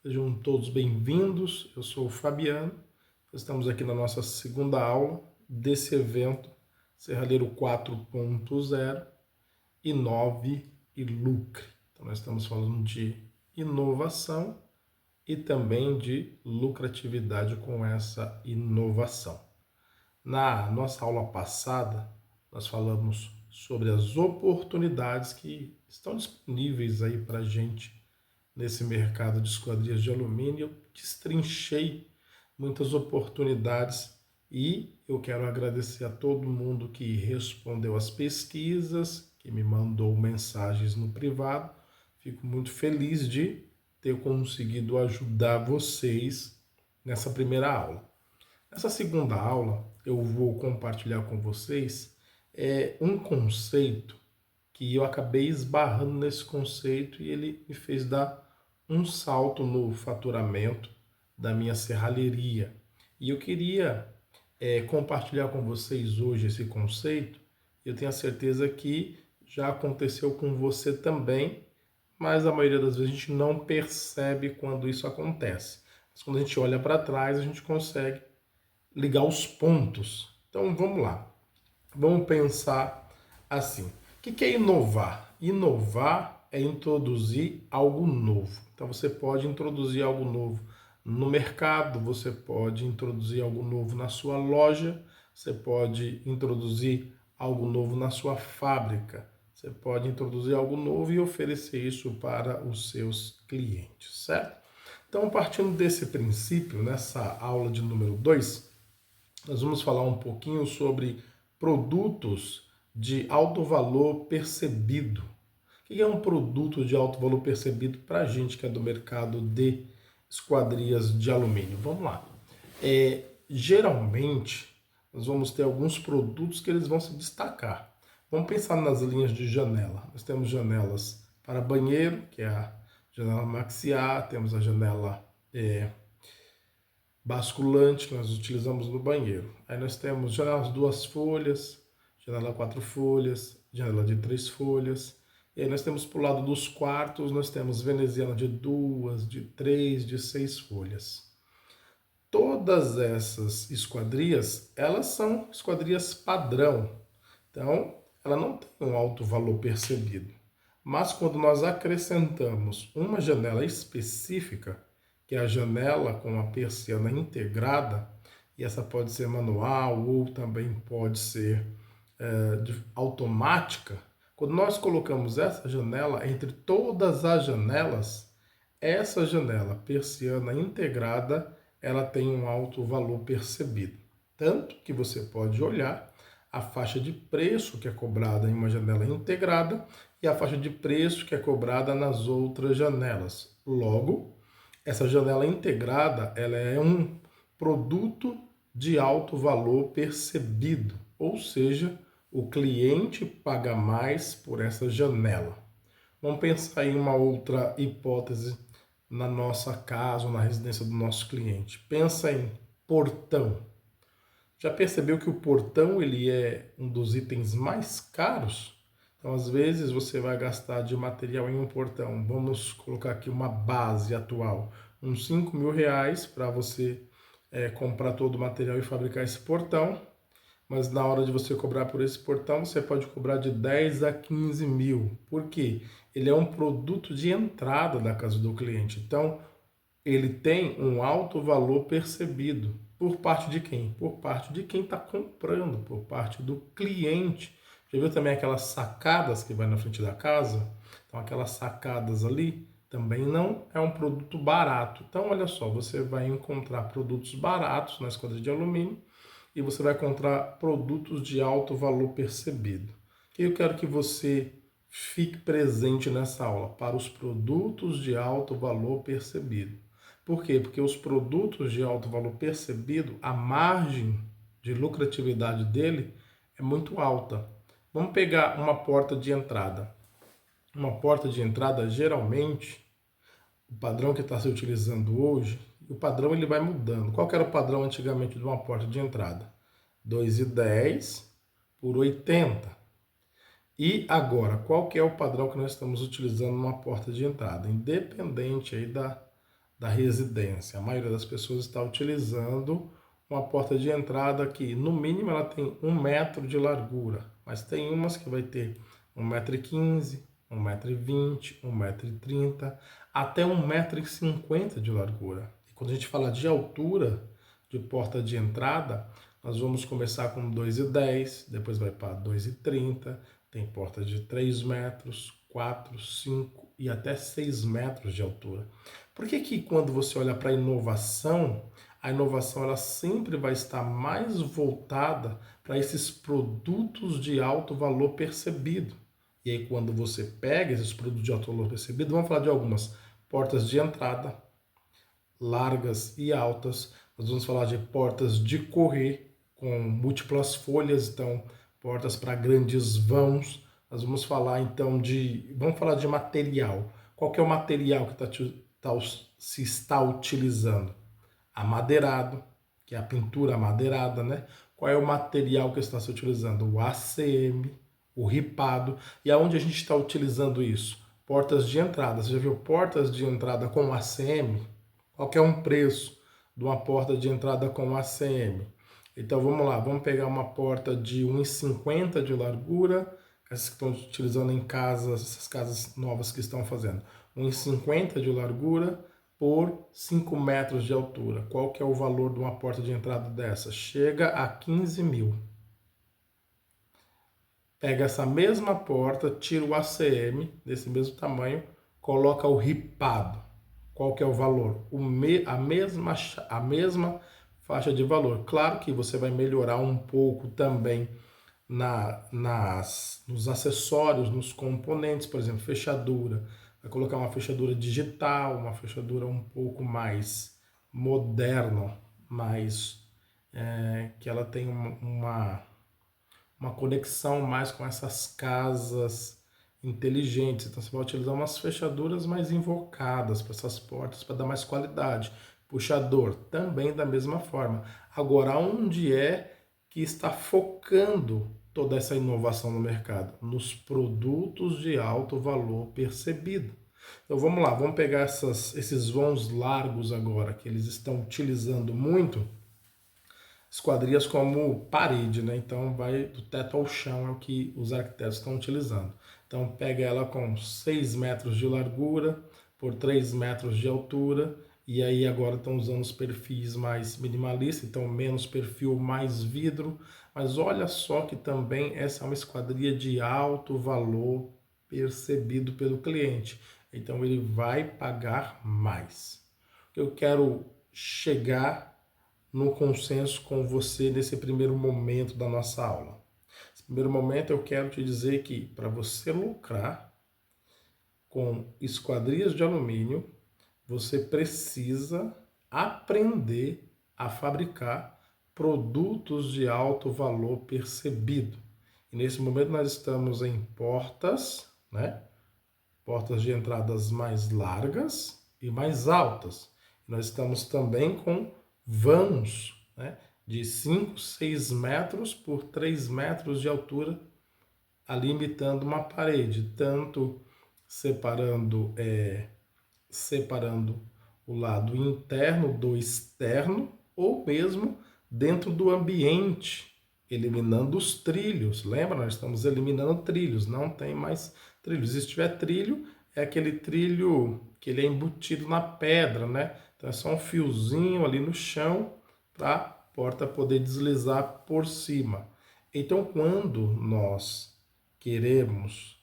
Sejam todos bem-vindos. Eu sou o Fabiano. Estamos aqui na nossa segunda aula desse evento Serralheiro 4.0 Inove e Lucre. Então, nós estamos falando de inovação e também de lucratividade com essa inovação. Na nossa aula passada, nós falamos sobre as oportunidades que estão disponíveis aí para a gente nesse mercado de esquadrias de alumínio. Eu destrinchei muitas oportunidades e eu quero agradecer a todo mundo que respondeu às pesquisas, que me mandou mensagens no privado. Fico muito feliz de ter conseguido ajudar vocês nessa primeira aula. Nessa segunda aula, eu vou compartilhar com vocês um conceito que eu acabei esbarrando nesse conceito e ele me fez dar um salto no faturamento da minha serralheria. E eu queria compartilhar com vocês hoje esse conceito. Eu tenho a certeza que já aconteceu com você também, mas a maioria das vezes a gente não percebe quando isso acontece. Mas quando a gente olha para trás, a gente consegue ligar os pontos. Então vamos lá. Vamos pensar assim. O que é inovar? Inovar é introduzir algo novo. Então você pode introduzir algo novo no mercado, você pode introduzir algo novo na sua loja, você pode introduzir algo novo na sua fábrica, você pode introduzir algo novo e oferecer isso para os seus clientes, certo? Então, partindo desse princípio, nessa aula de número 2, nós vamos falar um pouquinho sobre produtos de alto valor percebido. O que é um produto de alto valor percebido para a gente que é do mercado de esquadrias de alumínio? Vamos lá. Geralmente, nós vamos ter alguns produtos que eles vão se destacar. Vamos pensar nas linhas de janela. Nós temos janelas para banheiro, que é a janela maxiar, temos a janela basculante que nós utilizamos no banheiro. Aí nós temos janelas 2 folhas, janela 4 folhas, janela de 3 folhas. E aí nós temos para o lado dos quartos, nós temos veneziana de 2, de 3, de 6 folhas. Todas essas esquadrias, elas são esquadrias padrão. Então, ela não tem um alto valor percebido. Mas quando nós acrescentamos uma janela específica, que é a janela com a persiana integrada, e essa pode ser manual ou também pode ser automática, quando nós colocamos essa janela entre todas as janelas, essa janela persiana integrada, ela tem um alto valor percebido. Tanto que você pode olhar a faixa de preço que é cobrada em uma janela integrada e a faixa de preço que é cobrada nas outras janelas. Logo, essa janela integrada, ela é um produto de alto valor percebido, ou seja, o cliente paga mais por essa janela. Vamos pensar em uma outra hipótese na nossa casa ou na residência do nosso cliente. Pensa em portão. Já percebeu que o portão ele é um dos itens mais caros? Então, às vezes, você vai gastar de material em um portão. Vamos colocar aqui uma base atual, uns 5 mil reais para você comprar todo o material e fabricar esse portão. Mas na hora de você cobrar por esse portão, você pode cobrar de 10 a 15 mil. Por quê? Ele é um produto de entrada da casa do cliente. Então, ele tem um alto valor percebido. Por parte de quem? Por parte de quem está comprando, por parte do cliente. Já viu também aquelas sacadas que vai na frente da casa? Então, aquelas sacadas ali também não é um produto barato. Então, olha só, você vai encontrar produtos baratos na esquadria de alumínio e você vai encontrar produtos de alto valor percebido. E eu quero que você fique presente nessa aula para os produtos de alto valor percebido. Por quê? Porque os produtos de alto valor percebido, a margem de lucratividade dele é muito alta. Vamos pegar uma porta de entrada. Uma porta de entrada, geralmente, o padrão que está se utilizando hoje, o padrão ele vai mudando. Qual que era o padrão antigamente de uma porta de entrada? 2,10 por 80. E agora, qual que é o padrão que nós estamos utilizando numa porta de entrada? Independente aí da residência. A maioria das pessoas está utilizando uma porta de entrada que, no mínimo, ela tem 1 metro de largura, mas tem umas que vai ter 1,15 m, 1,20 m, 1,30 m, até 1,50 m de largura. E quando a gente fala de altura de porta de entrada, nós vamos começar com 2,10 m, depois vai para 2,30 m, tem porta de 3 metros, 4, 5 e até 6 metros de altura. Por que que quando você olha para a inovação ela sempre vai estar mais voltada para esses produtos de alto valor percebido? E aí quando você pega esses produtos de alto valor percebido, vamos falar de algumas portas de entrada, largas e altas. Nós vamos falar de portas de correr com múltiplas folhas, então portas para grandes vãos. Nós vamos falar então vamos falar de material. Qual que é o material que se está utilizando? Amadeirado, que é a pintura amadeirada, né? Qual é o material que está se utilizando? O ACM, o ripado. E aonde a gente está utilizando isso? Portas de entrada. Você já viu portas de entrada com ACM? Qual que é um preço de uma porta de entrada com ACM? Então vamos lá, vamos pegar uma porta de 1,50 m de largura, essas que estão utilizando em casas, essas casas novas que estão fazendo. 1,50 m de largura por 5 metros de altura. Qual que é o valor de uma porta de entrada dessa? Chega a 15 mil. Pega essa mesma porta, tira o ACM desse mesmo tamanho, coloca o ripado. Qual que é o valor? A mesma faixa de valor. Claro que você vai melhorar um pouco também nos acessórios, nos componentes, por exemplo, fechadura. Vai colocar uma fechadura digital, uma fechadura um pouco mais moderna, que ela tem uma conexão mais com essas casas inteligentes. Então você vai utilizar umas fechaduras mais invocadas para essas portas para dar mais qualidade. Puxador também da mesma forma. Agora, onde é que está focando toda essa inovação no mercado? Nos produtos de alto valor percebido. Então vamos lá, vamos pegar esses vãos largos agora, que eles estão utilizando muito, esquadrias como parede, né? Então vai do teto ao chão, é o que os arquitetos estão utilizando. Então pega ela com 6 metros de largura por 3 metros de altura, e aí agora estão usando os perfis mais minimalistas, então menos perfil, mais vidro. Mas olha só que também essa é uma esquadria de alto valor percebido pelo cliente. Então ele vai pagar mais. Eu quero chegar no consenso com você nesse primeiro momento da nossa aula. Nesse primeiro momento eu quero te dizer que para você lucrar com esquadrias de alumínio, você precisa aprender a fabricar produtos de alto valor percebido. E nesse momento nós estamos em portas, né? Portas de entradas mais largas e mais altas. Nós estamos também com vãos, né, de 5, 6 metros por 3 metros de altura, ali imitando uma parede, tanto separando o lado interno do externo, ou mesmo dentro do ambiente, eliminando os trilhos. Lembra? Nós estamos eliminando trilhos, não tem mais trilhos. Se tiver trilho, é aquele trilho que ele é embutido na pedra, né? Então é só um fiozinho ali no chão para a porta poder deslizar por cima. Então quando nós queremos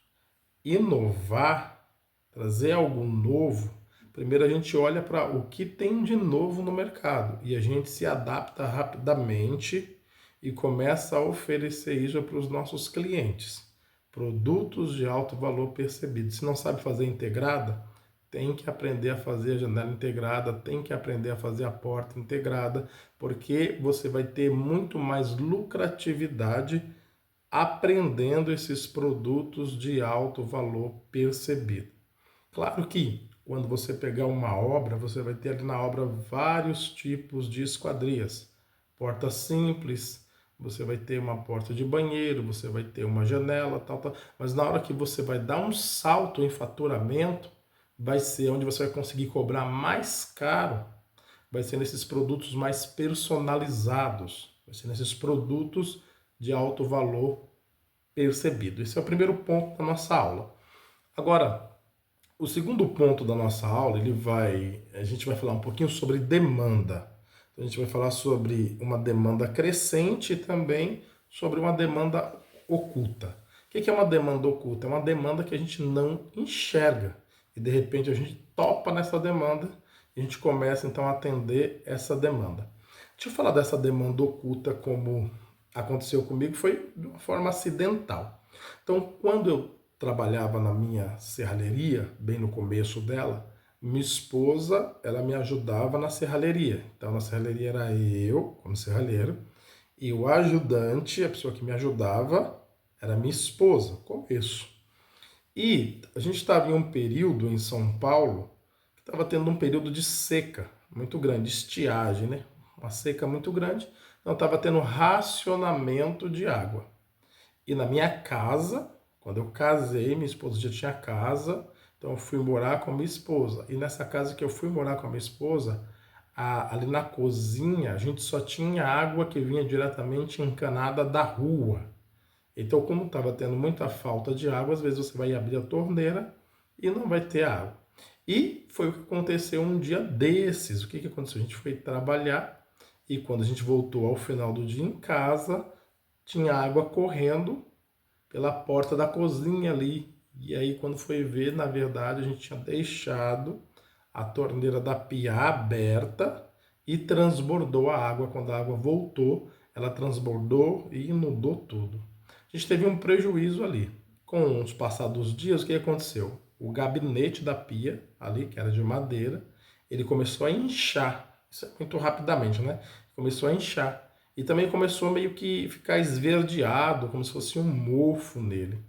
inovar, trazer algo novo, primeiro a gente olha para o que tem de novo no mercado e a gente se adapta rapidamente e começa a oferecer isso para os nossos clientes. Produtos de alto valor percebido. Se não sabe fazer integrada, tem que aprender a fazer a janela integrada, tem que aprender a fazer a porta integrada, porque você vai ter muito mais lucratividade aprendendo esses produtos de alto valor percebido. Claro que quando você pegar uma obra, você vai ter ali na obra vários tipos de esquadrias. Porta simples, você vai ter uma porta de banheiro, você vai ter uma janela, tal. Mas na hora que você vai dar um salto em faturamento, vai ser onde você vai conseguir cobrar mais caro, vai ser nesses produtos mais personalizados, vai ser nesses produtos de alto valor percebido. Esse é o primeiro ponto da nossa aula. Agora, o segundo ponto da nossa aula, a gente vai falar um pouquinho sobre demanda. Então, a gente vai falar sobre uma demanda crescente e também sobre uma demanda oculta. O que é uma demanda oculta? É uma demanda que a gente não enxerga. E de repente a gente topa nessa demanda e a gente começa então a atender essa demanda. Deixa eu falar dessa demanda oculta como aconteceu comigo, foi de uma forma acidental. Então, quando eu trabalhava na minha serralheria, bem no começo dela, minha esposa, ela me ajudava na serralheria. Então, na serralheria era eu, como serralheiro, e o ajudante, a pessoa que me ajudava, era minha esposa, começo. E a gente estava em um período em São Paulo, que estava tendo um período de seca muito grande, estiagem, né? Uma seca muito grande, então estava tendo racionamento de água. E na minha casa, quando eu casei, minha esposa já tinha casa, então eu fui morar com a minha esposa. E nessa casa que eu fui morar com a minha esposa, ali na cozinha, a gente só tinha água que vinha diretamente encanada da rua. Então, como estava tendo muita falta de água, às vezes você vai abrir a torneira e não vai ter água. E foi o que aconteceu um dia desses. O que aconteceu? A gente foi trabalhar e quando a gente voltou ao final do dia em casa, tinha água correndo pela porta da cozinha ali. E aí, quando foi ver, na verdade, a gente tinha deixado a torneira da pia aberta e transbordou a água. Quando a água voltou, ela transbordou e inundou tudo. A gente teve um prejuízo ali. Com os passados dias, o que aconteceu? O gabinete da pia, ali, que era de madeira, ele começou a inchar. Isso é muito rapidamente, né? Começou a inchar. E também começou meio que ficar esverdeado, como se fosse um mofo nele.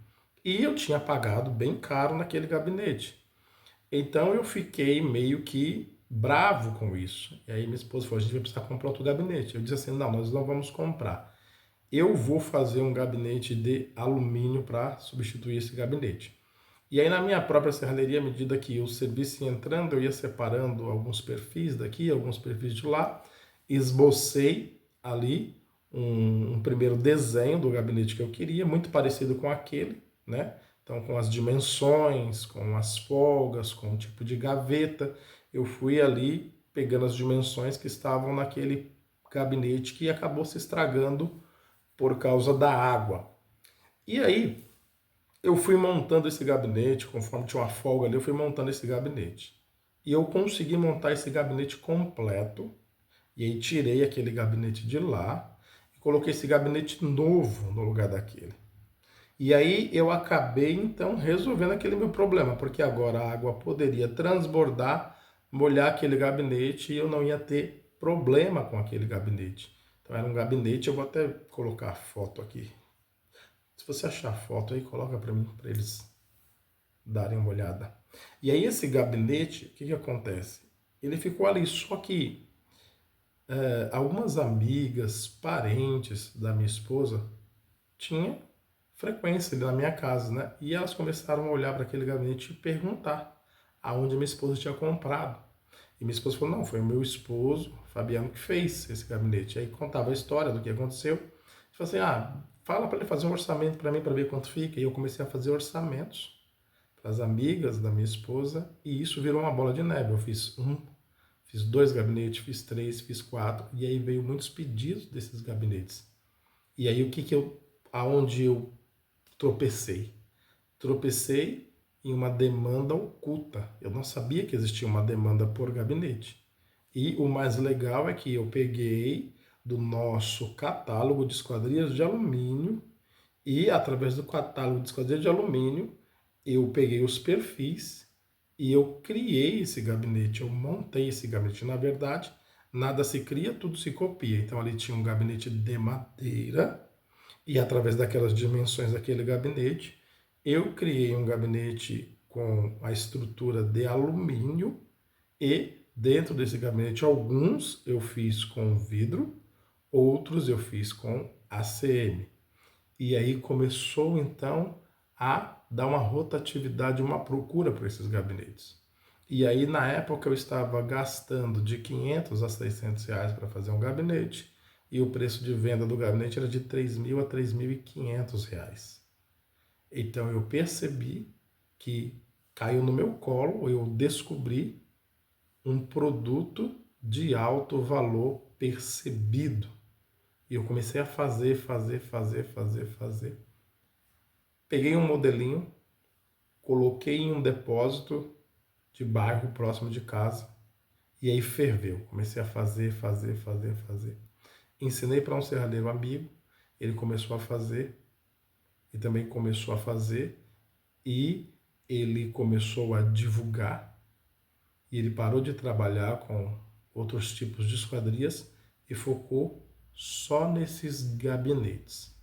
E eu tinha pagado bem caro naquele gabinete. Então eu fiquei meio que bravo com isso. E aí minha esposa falou: a gente vai precisar comprar outro gabinete. Eu disse assim: não, nós não vamos comprar. Eu vou fazer um gabinete de alumínio para substituir esse gabinete. E aí na minha própria serralheria, à medida que o serviço ia entrando, eu ia separando alguns perfis daqui, alguns perfis de lá, esbocei ali um primeiro desenho do gabinete que eu queria, muito parecido com aquele, né? Então, com as dimensões, com as folgas, com o tipo de gaveta, eu fui ali pegando as dimensões que estavam naquele gabinete que acabou se estragando por causa da água. E aí, eu fui montando esse gabinete, conforme tinha uma folga ali, eu fui montando esse gabinete. E eu consegui montar esse gabinete completo, e aí tirei aquele gabinete de lá e coloquei esse gabinete novo no lugar daquele. E aí eu acabei então resolvendo aquele meu problema, porque agora a água poderia transbordar, molhar aquele gabinete e eu não ia ter problema com aquele gabinete. Então era um gabinete, eu vou até colocar a foto aqui. Se você achar a foto aí, coloca para mim, para eles darem uma olhada. E aí esse gabinete, o que acontece? Ele ficou ali, só que algumas amigas, parentes da minha esposa tinham frequência ali na minha casa, né? E elas começaram a olhar para aquele gabinete e perguntar aonde minha esposa tinha comprado. E minha esposa falou: não, foi o meu esposo, Fabiano, que fez esse gabinete. Aí contava a história do que aconteceu. E falou assim: ah, fala para ele fazer um orçamento para mim para ver quanto fica. E eu comecei a fazer orçamentos para as amigas da minha esposa e isso virou uma bola de neve. Eu fiz fiz 2 gabinetes, fiz 3, fiz 4 e aí veio muitos pedidos desses gabinetes. E aí aonde eu tropecei? Tropecei em uma demanda oculta. Eu não sabia que existia uma demanda por gabinete. E o mais legal é que eu peguei do nosso catálogo de esquadrias de alumínio e através do catálogo de esquadrias de alumínio eu peguei os perfis e eu criei esse gabinete, eu montei esse gabinete. Na verdade, nada se cria, tudo se copia. Então ali tinha um gabinete de madeira e através daquelas dimensões daquele gabinete, eu criei um gabinete com a estrutura de alumínio e dentro desse gabinete alguns eu fiz com vidro, outros eu fiz com ACM. E aí começou então a dar uma rotatividade, uma procura por esses gabinetes. E aí, na época, eu estava gastando de 500 a 600 reais para fazer um gabinete, e o preço de venda do gabinete era de 3.000 a 3.500 reais. Então, eu percebi que caiu no meu colo, eu descobri um produto de alto valor percebido. E eu comecei a fazer. Peguei um modelinho, coloquei em um depósito de bairro próximo de casa e aí ferveu. Comecei a fazer. Ensinei para um serralheiro amigo, ele começou a fazer e também começou a fazer e ele começou a divulgar e ele parou de trabalhar com outros tipos de esquadrias e focou só nesses gabinetes.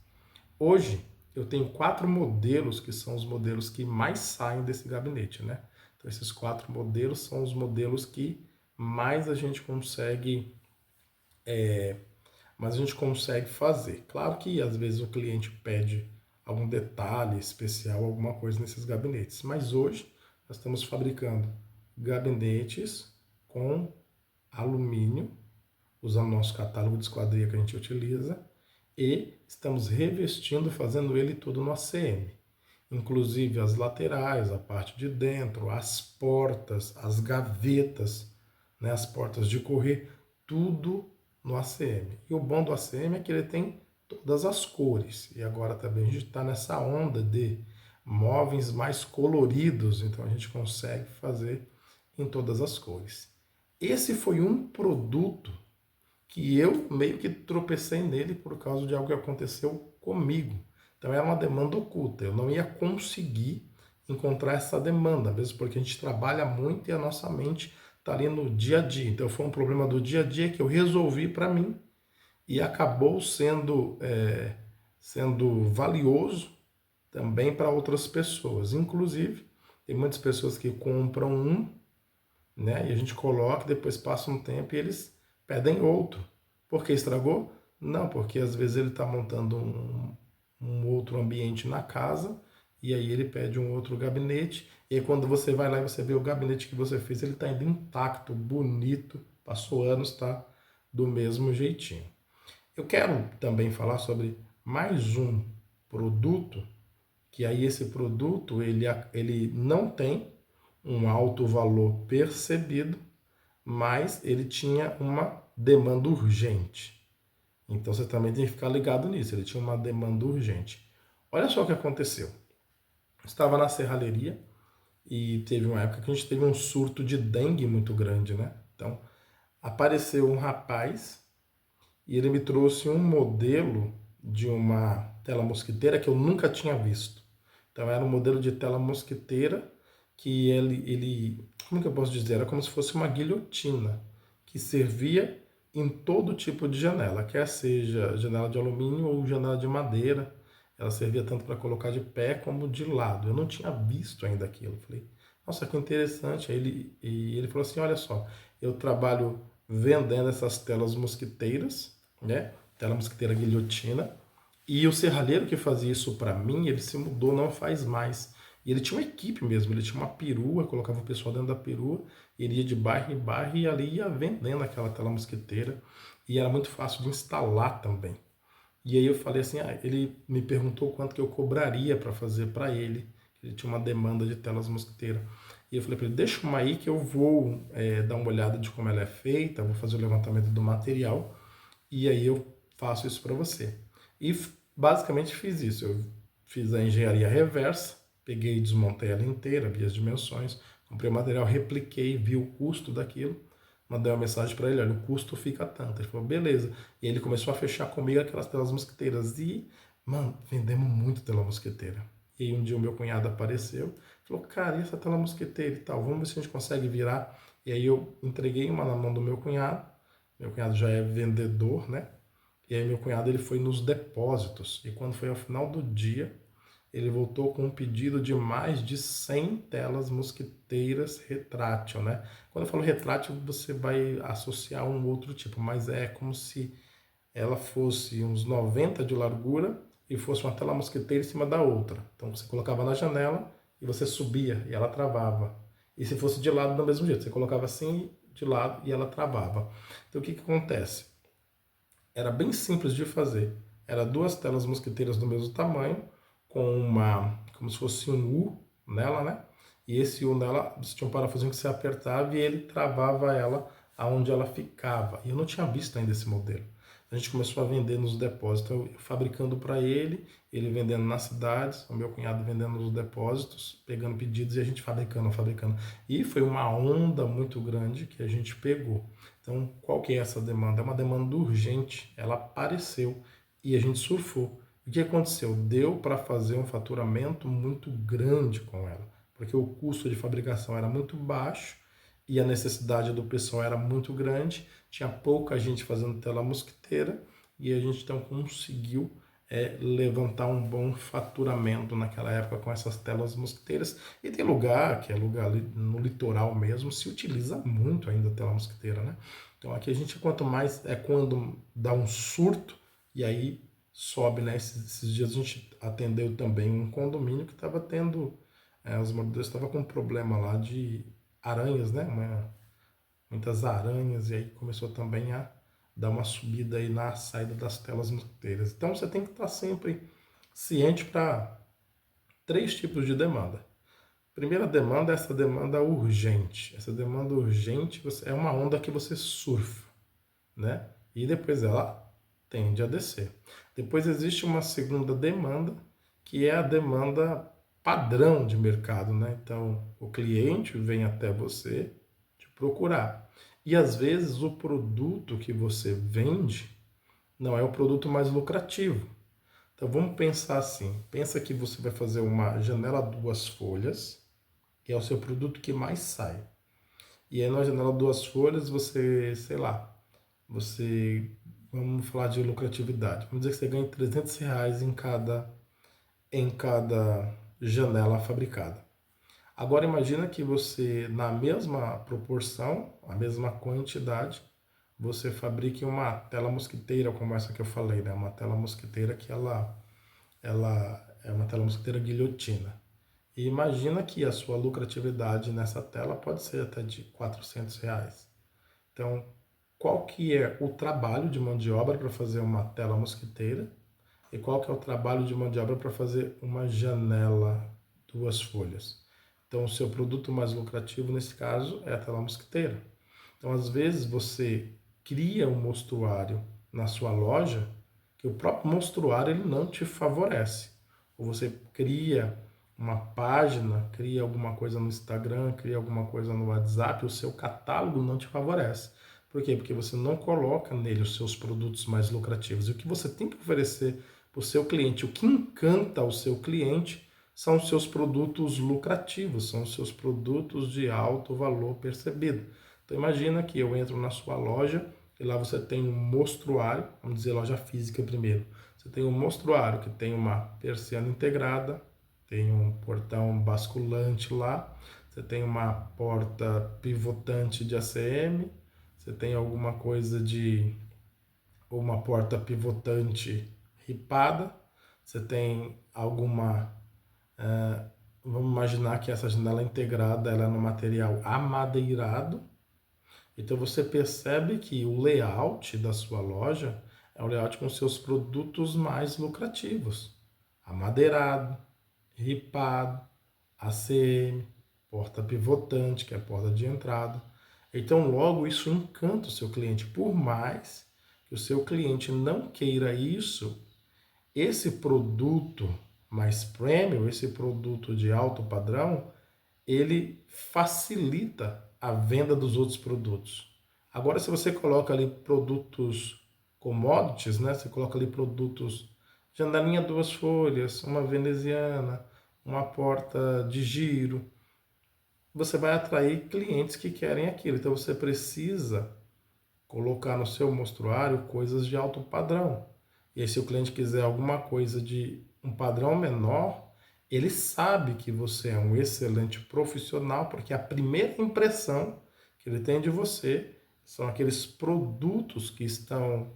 Hoje eu tenho 4 modelos que são os modelos que mais saem desse gabinete, né? Então esses 4 modelos são os modelos que mais a gente consegue fazer. Claro que às vezes o cliente pede algum detalhe especial, alguma coisa nesses gabinetes, mas hoje nós estamos fabricando gabinetes com alumínio, usando nosso catálogo de esquadria que a gente utiliza, e estamos revestindo, fazendo ele todo no ACM. Inclusive as laterais, a parte de dentro, as portas, as gavetas, né, as portas de correr, tudo no ACM. E o bom do ACM é que ele tem todas as cores. E agora também a gente está nessa onda de móveis mais coloridos, então a gente consegue fazer em todas as cores. Esse foi um produto que eu meio que tropecei nele por causa de algo que aconteceu comigo. Então era uma demanda oculta, eu não ia conseguir encontrar essa demanda, mesmo porque a gente trabalha muito e a nossa mente está ali no dia a dia. Então foi um problema do dia a dia que eu resolvi para mim e acabou sendo valioso também para outras pessoas. Inclusive, tem muitas pessoas que compram um, né, e a gente coloca, depois passa um tempo e eles pedem outro. Por que estragou? Não, porque às vezes ele está montando um outro ambiente na casa e aí ele pede um outro gabinete e aí quando você vai lá e você vê o gabinete que você fez, ele está ainda intacto, bonito, passou anos, está do mesmo jeitinho. Eu quero também falar sobre mais um produto, que aí esse produto ele não tem um alto valor percebido, mas ele tinha uma demanda urgente. Então você também tem que ficar ligado nisso, ele tinha uma demanda urgente. Olha só o que aconteceu. Eu estava na serralheria e teve uma época que a gente teve um surto de dengue muito grande, né? Então apareceu um rapaz e ele me trouxe um modelo de uma tela mosquiteira que eu nunca tinha visto. Então era um modelo de tela mosquiteira que como que eu posso dizer? Era como se fosse uma guilhotina que servia em todo tipo de janela, quer seja janela de alumínio ou janela de madeira. Ela servia tanto para colocar de pé como de lado. Eu não tinha visto ainda aquilo. Falei, nossa, que interessante. Ele falou assim, olha só, eu trabalho vendendo essas telas mosquiteiras, né? Tela mosquiteira guilhotina. E o serralheiro que fazia isso para mim, ele se mudou, não faz mais. E ele tinha uma equipe mesmo, ele tinha uma perua, colocava o pessoal dentro da perua, ele ia de bairro em bairro e ali ia vendendo aquela tela mosquiteira. E era muito fácil de instalar também. E aí eu falei assim, ele me perguntou quanto que eu cobraria para fazer para ele. Ele tinha uma demanda de telas mosquiteiras. E eu falei para ele, deixa uma aí que eu vou dar uma olhada de como ela é feita, vou fazer o levantamento do material e aí eu faço isso para você. E basicamente fiz isso. Eu fiz a engenharia reversa, peguei e desmontei ela inteira, vi as dimensões, comprei o material, repliquei, vi o custo daquilo, mandei uma mensagem para ele, olha, o custo fica tanto. Ele falou, beleza. E ele começou a fechar comigo aquelas telas mosquiteiras. E, mano, vendemos muito tela mosquiteira. E aí um dia o meu cunhado apareceu, falou, cara, e essa tela mosquiteira e tal, vamos ver se a gente consegue virar. E aí eu entreguei uma na mão do meu cunhado já é vendedor, né? E aí meu cunhado ele foi nos depósitos e quando foi ao final do dia, ele voltou com um pedido de mais de 100 telas mosquiteiras retrátil, né? Quando eu falo retrátil, você vai associar um outro tipo, mas é como se ela fosse uns 90 de largura e fosse uma tela mosquiteira em cima da outra. Então você colocava na janela e você subia e ela travava. E se fosse de lado, do mesmo jeito. Você colocava assim, de lado, e ela travava. Então o que acontece? Era bem simples de fazer. Era duas telas mosquiteiras do mesmo tamanho, com como se fosse um U nela, né? E esse U nela, você tinha um parafusinho que você apertava e ele travava ela aonde ela ficava. E eu não tinha visto ainda esse modelo. A gente começou a vender nos depósitos, eu fabricando para ele vendendo nas cidades, o meu cunhado vendendo nos depósitos, pegando pedidos e a gente fabricando. E foi uma onda muito grande que a gente pegou. Então, qual que é essa demanda? É uma demanda urgente, ela apareceu e a gente surfou. O que aconteceu? Deu para fazer um faturamento muito grande com ela, porque o custo de fabricação era muito baixo e a necessidade do pessoal era muito grande, tinha pouca gente fazendo tela mosquiteira e a gente então conseguiu levantar um bom faturamento naquela época com essas telas mosquiteiras. E tem lugar, que é lugar ali no litoral mesmo, se utiliza muito ainda a tela mosquiteira, né? Então aqui a gente, quanto mais, é quando dá um surto e aí sobe, né? Esses dias a gente atendeu também um condomínio que estava tendo, os moradores estavam com um problema lá de aranhas, né? Muitas aranhas, e aí começou também a dar uma subida aí na saída das telas mosquiteiras. Então você tem que estar sempre ciente para três tipos de demanda. Primeira demanda é essa demanda urgente. Essa demanda urgente é uma onda que você surfa, né? E depois ela tende a descer. Depois existe uma segunda demanda, que é a demanda padrão de mercado, né? Então, o cliente vem até você te procurar. E às vezes o produto que você vende não é o produto mais lucrativo. Então vamos pensar assim, pensa que você vai fazer uma janela duas folhas, que é o seu produto que mais sai. E aí na janela duas folhas você, sei lá, você, vamos falar de lucratividade, vamos dizer que você ganha R$ 300 em cada janela fabricada. Agora imagina que você, na mesma proporção, a mesma quantidade, você fabrique uma tela mosquiteira, como essa que eu falei, né? Uma tela mosquiteira que ela é uma tela mosquiteira guilhotina. E imagina que a sua lucratividade nessa tela pode ser até de R$ 400. Então, qual que é o trabalho de mão de obra para fazer uma tela mosquiteira e qual que é o trabalho de mão de obra para fazer uma janela duas folhas? Então, o seu produto mais lucrativo nesse caso é a tela mosquiteira. Então, às vezes você cria um mostruário na sua loja que o próprio mostruário ele não te favorece. Ou você cria uma página, cria alguma coisa no Instagram, cria alguma coisa no WhatsApp, o seu catálogo não te favorece. Por quê? Porque você não coloca nele os seus produtos mais lucrativos. E o que você tem que oferecer para o seu cliente, o que encanta o seu cliente, são os seus produtos lucrativos, são os seus produtos de alto valor percebido. Então imagina que eu entro na sua loja e lá você tem um mostruário, vamos dizer loja física primeiro. Você tem um mostruário que tem uma persiana integrada, tem um portão basculante lá, você tem uma porta pivotante de ACM, você tem alguma coisa de uma porta pivotante ripada, você tem alguma vamos imaginar que essa janela integrada ela é no material amadeirado. Então você percebe que o layout da sua loja é um layout com seus produtos mais lucrativos. Amadeirado, ripado, ACM, porta pivotante, que é a porta de entrada. Então logo isso encanta o seu cliente. Por mais que o seu cliente não queira isso, esse produto mais premium, esse produto de alto padrão, ele facilita a venda dos outros produtos. Agora, se você coloca ali produtos commodities, né? Você coloca ali produtos janelinha duas folhas, uma veneziana, uma porta de giro, você vai atrair clientes que querem aquilo. Então você precisa colocar no seu mostruário coisas de alto padrão. E aí, se o cliente quiser alguma coisa de um padrão menor, ele sabe que você é um excelente profissional, porque a primeira impressão que ele tem de você são aqueles produtos que estão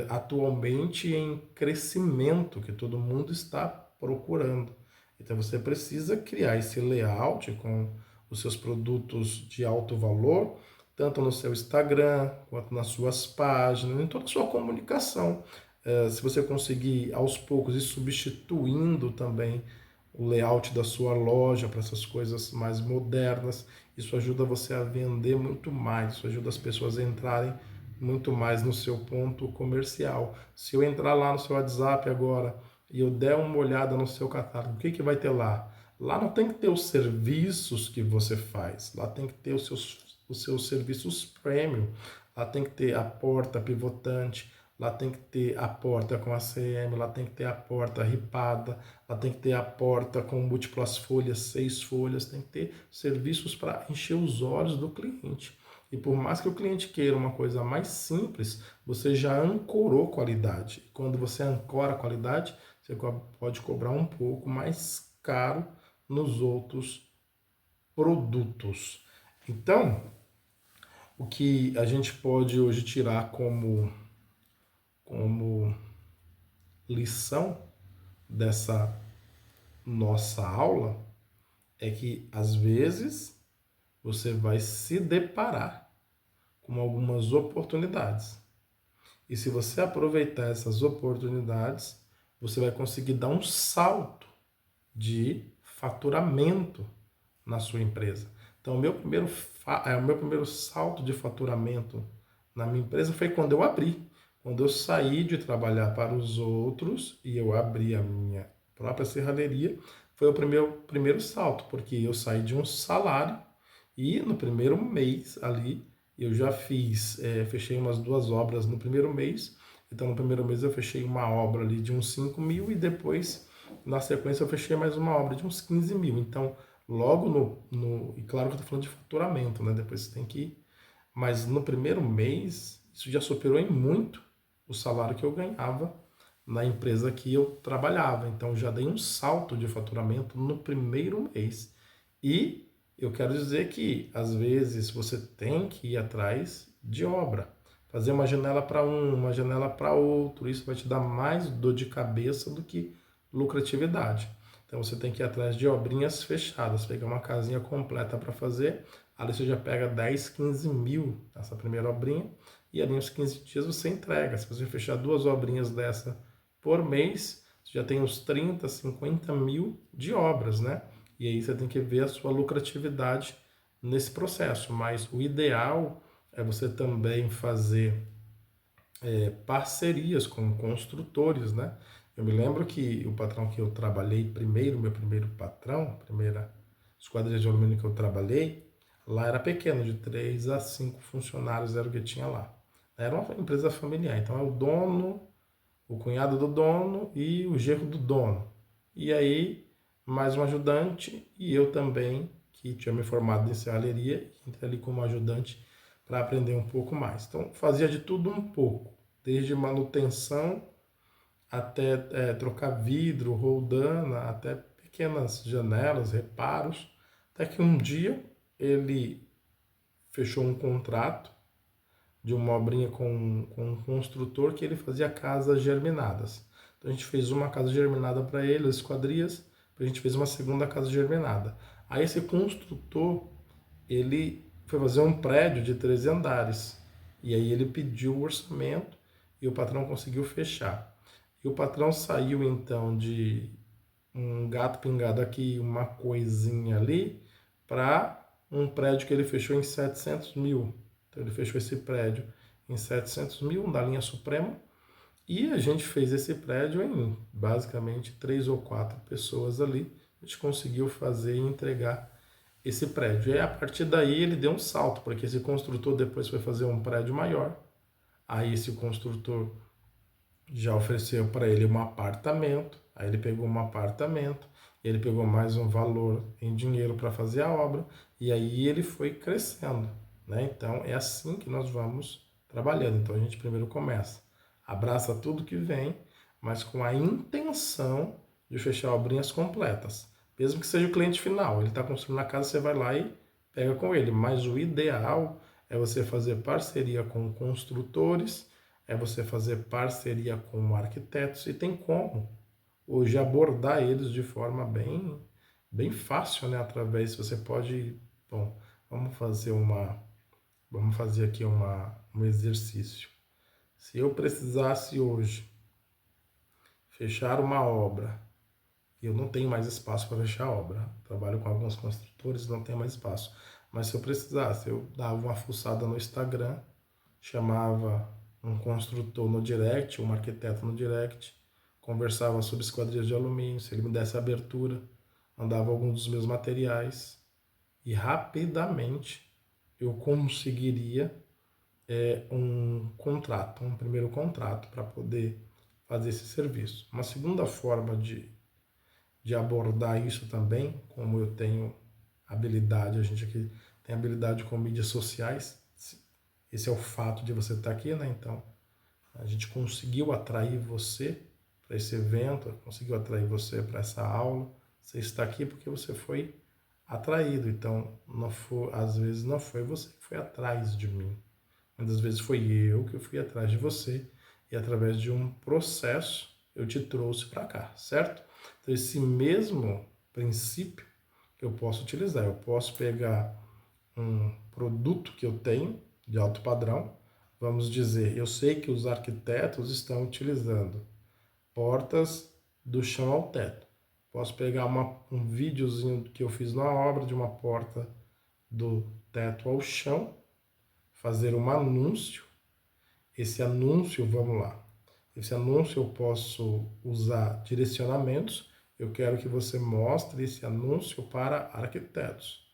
atualmente em crescimento, que todo mundo está procurando. Então você precisa criar esse layout com os seus produtos de alto valor, tanto no seu Instagram, quanto nas suas páginas, em toda a sua comunicação. Se você conseguir, aos poucos, ir substituindo também o layout da sua loja para essas coisas mais modernas, isso ajuda você a vender muito mais, isso ajuda as pessoas a entrarem muito mais no seu ponto comercial. Se eu entrar lá no seu WhatsApp agora e eu der uma olhada no seu catálogo, o que vai ter lá? Lá não tem que ter os serviços que você faz, lá tem que ter os seus serviços premium, lá tem que ter a porta pivotante, lá tem que ter a porta com ACM, lá tem que ter a porta ripada, lá tem que ter a porta com múltiplas folhas, 6 folhas, tem que ter serviços para encher os olhos do cliente. E por mais que o cliente queira uma coisa mais simples, você já ancorou qualidade. Quando você ancora a qualidade, você pode cobrar um pouco mais caro nos outros produtos. Então, o que a gente pode hoje tirar como lição dessa nossa aula é que às vezes você vai se deparar com algumas oportunidades. E se você aproveitar essas oportunidades, você vai conseguir dar um salto de faturamento na sua empresa. Então, o meu primeiro salto de faturamento na minha empresa foi quando eu abri. Quando eu saí de trabalhar para os outros e eu abri a minha própria serralheria, foi o primeiro salto, porque eu saí de um salário e no primeiro mês ali eu já fechei umas 2 obras no primeiro mês. Então, no primeiro mês eu fechei uma obra ali de uns 5 mil e depois, na sequência, eu fechei mais uma obra de uns 15 mil. Então, logo e claro que eu estou falando de faturamento, né? Depois você tem que ir. Mas no primeiro mês, isso já superou em muito o salário que eu ganhava na empresa que eu trabalhava. Então, já dei um salto de faturamento no primeiro mês. E eu quero dizer que, às vezes, você tem que ir atrás de obra. Fazer uma janela para uma janela para outro. Isso vai te dar mais dor de cabeça do que lucratividade. Então você tem que ir atrás de obrinhas fechadas, pegar uma casinha completa para fazer, ali você já pega 10, 15 mil nessa primeira obrinha, e ali uns 15 dias você entrega. Se você fechar 2 obrinhas dessa por mês, você já tem uns 30, 50 mil de obras, né? E aí você tem que ver a sua lucratividade nesse processo, mas o ideal é você também fazer parcerias com construtores, né? Eu me lembro que o patrão que eu trabalhei primeiro, meu primeiro patrão, primeira esquadrilha de alumínio que eu trabalhei, lá era pequeno, de 3 a 5 funcionários era o que tinha lá. Era uma empresa familiar, então é o dono, o cunhado do dono e o genro do dono. E aí, mais um ajudante e eu também, que tinha me formado em serralheria, entrei ali como ajudante para aprender um pouco mais. Então, fazia de tudo um pouco, desde manutenção até trocar vidro, roldana, até pequenas janelas, reparos, até que um dia ele fechou um contrato de uma obrinha com um construtor que ele fazia casas germinadas. Então a gente fez uma casa germinada para ele, as esquadrias, a gente fez uma segunda casa germinada. Aí esse construtor, ele foi fazer um prédio de 13 andares. E aí ele pediu o orçamento e o patrão conseguiu fechar. E o patrão saiu então de um gato pingado aqui, uma coisinha ali, para um prédio que ele fechou em 700 mil. Então ele fechou esse prédio em 700 mil, na linha Suprema, e a gente fez esse prédio em basicamente 3 ou 4 pessoas ali. A gente conseguiu fazer e entregar esse prédio. E a partir daí ele deu um salto, porque esse construtor depois foi fazer um prédio maior. Aí esse construtor já ofereceu para ele um apartamento, aí ele pegou um apartamento, ele pegou mais um valor em dinheiro para fazer a obra, e aí ele foi crescendo, né? Então é assim que nós vamos trabalhando. Então a gente primeiro começa, abraça tudo que vem, mas com a intenção de fechar obrinhas completas. Mesmo que seja o cliente final, ele está construindo a casa, você vai lá e pega com ele, mas o ideal é você fazer parceria com construtores, é você fazer parceria com arquitetos, e tem como hoje abordar eles de forma bem fácil, né? Através, você pode Bom, vamos fazer aqui um exercício. Se eu precisasse hoje fechar uma obra, eu não tenho mais espaço para fechar a obra. Trabalho com alguns construtores, não tenho mais espaço. Mas se eu precisasse, eu dava uma fuçada no Instagram, chamava um construtor no direct, um arquiteto no direct, conversava sobre esquadrias de alumínio, se ele me desse abertura, mandava alguns dos meus materiais e rapidamente eu conseguiria um primeiro contrato para poder fazer esse serviço. Uma segunda forma de abordar isso também, como eu tenho habilidade, a gente aqui tem habilidade com mídias sociais, esse é o fato de você estar aqui, né? Então, a gente conseguiu atrair você para esse evento, conseguiu atrair você para essa aula, você está aqui porque você foi atraído, então, não foi, às vezes não foi você que foi atrás de mim, muitas vezes foi eu que fui atrás de você, e através de um processo eu te trouxe para cá, certo? Então, esse mesmo princípio eu posso utilizar. Eu posso pegar um produto que eu tenho de alto padrão, vamos dizer, eu sei que os arquitetos estão utilizando portas do chão ao teto. Posso pegar um videozinho que eu fiz na obra de uma porta do teto ao chão, fazer um anúncio. Esse anúncio, vamos lá. Esse anúncio eu posso usar direcionamentos. Eu quero que você mostre esse anúncio para arquitetos.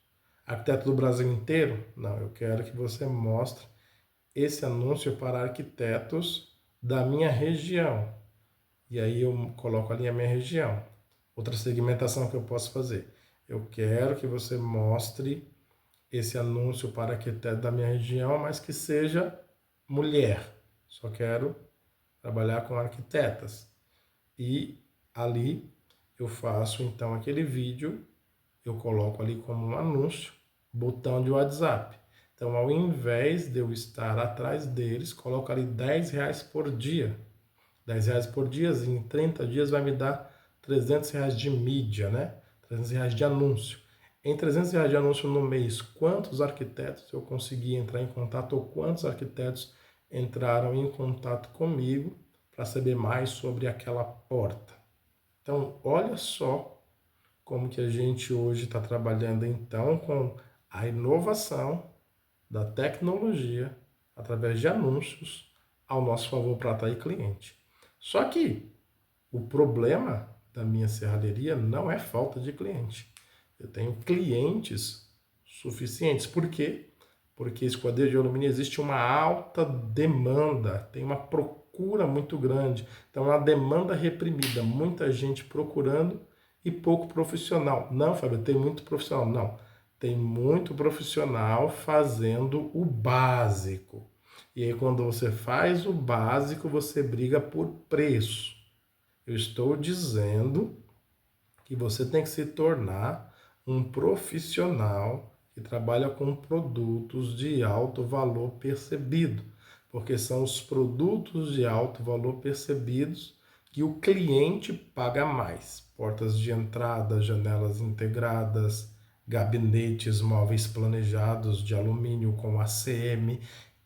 Arquiteto do Brasil inteiro? Não, eu quero que você mostre esse anúncio para arquitetos da minha região. E aí eu coloco ali a minha região. Outra segmentação que eu posso fazer. Eu quero que você mostre esse anúncio para arquiteto da minha região, mas que seja mulher. Só quero trabalhar com arquitetas. E ali eu faço então aquele vídeo, eu coloco ali como um anúncio, botão de WhatsApp. Então, ao invés de eu estar atrás deles, coloco ali R$ 10 por dia. R$ 10 por dia, em 30 dias vai me dar R$ 300 de mídia, né? R$ 300 de anúncio. Em R$ 300 de anúncio no mês, quantos arquitetos eu consegui entrar em contato ou quantos arquitetos entraram em contato comigo para saber mais sobre aquela porta? Então, olha só como que a gente hoje está trabalhando então com a inovação da tecnologia através de anúncios ao nosso favor para atrair cliente. Só que o problema da minha serralheria não é falta de cliente. Eu tenho clientes suficientes. Por quê? Porque esquadria de alumínio existe uma alta demanda, tem uma procura muito grande. Então, uma demanda reprimida, muita gente procurando e pouco profissional. Não, Fábio, tem muito profissional. Não, tem muito profissional fazendo o básico. E aí, quando você faz o básico, você briga por preço. Eu estou dizendo que você tem que se tornar um profissional que trabalha com produtos de alto valor percebido, porque são os produtos de alto valor percebidos que o cliente paga mais. Portas de entrada, janelas integradas, gabinetes móveis planejados de alumínio com ACM.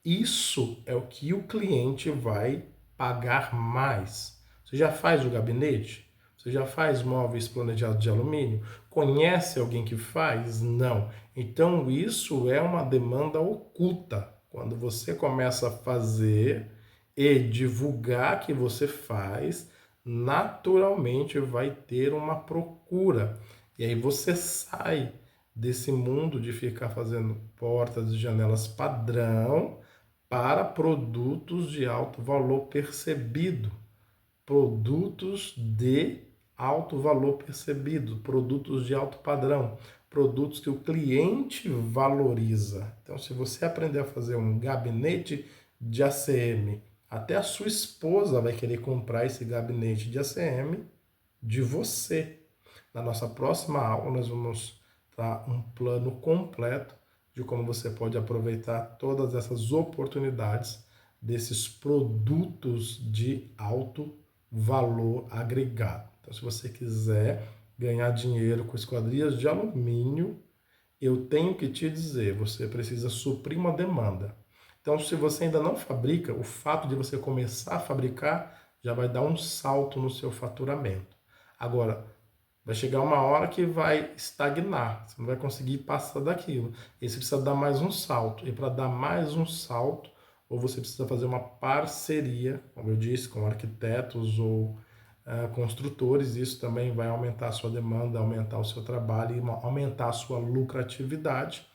Isso é o que o cliente vai pagar mais. Você já faz o gabinete? Você já faz móveis planejados de alumínio? Conhece alguém que faz? Não. Então isso é uma demanda oculta. Quando você começa a fazer e divulgar que você faz, naturalmente vai ter uma procura. E aí você sai desse mundo de ficar fazendo portas e janelas padrão para produtos de alto valor percebido, produtos de alto valor percebido, produtos de alto padrão, produtos que o cliente valoriza. Então, se você aprender a fazer um gabinete de ACM, até a sua esposa vai querer comprar esse gabinete de ACM de você. Na nossa próxima aula, nós vamos dar um plano completo de como você pode aproveitar todas essas oportunidades desses produtos de alto valor agregado. Então, se você quiser ganhar dinheiro com esquadrias de alumínio eu tenho que te dizer, você precisa suprir uma demanda. Então, se você ainda não fabrica, o fato de você começar a fabricar já vai dar um salto no seu faturamento. Agora, vai chegar uma hora que vai estagnar, você não vai conseguir passar daquilo. E você precisa dar mais um salto. E para dar mais um salto, ou você precisa fazer uma parceria, como eu disse, com arquitetos ou construtores. Isso também vai aumentar a sua demanda, aumentar o seu trabalho e aumentar a sua lucratividade.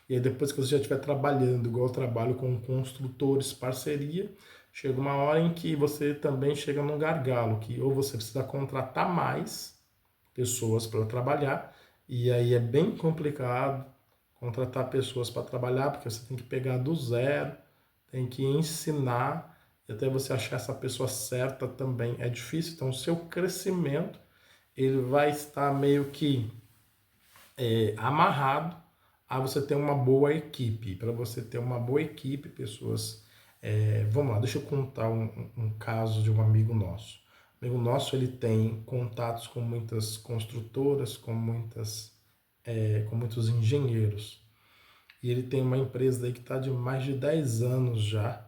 E aí depois que você já estiver trabalhando, igual eu trabalho com construtores, parceria, chega uma hora em que você também chega num gargalo, que ou você precisa contratar mais pessoas para trabalhar, e aí é bem complicado contratar pessoas para trabalhar, porque você tem que pegar do zero, tem que ensinar, e até você achar essa pessoa certa também é difícil. Então o seu crescimento ele vai estar meio que amarrado a você ter uma boa equipe. Para você ter uma boa equipe, pessoas... vamos lá, deixa eu contar um caso de um amigo nosso. O amigo nosso, ele tem contatos com muitas construtoras, com muitos engenheiros. E ele tem uma empresa aí que está de mais de 10 anos já,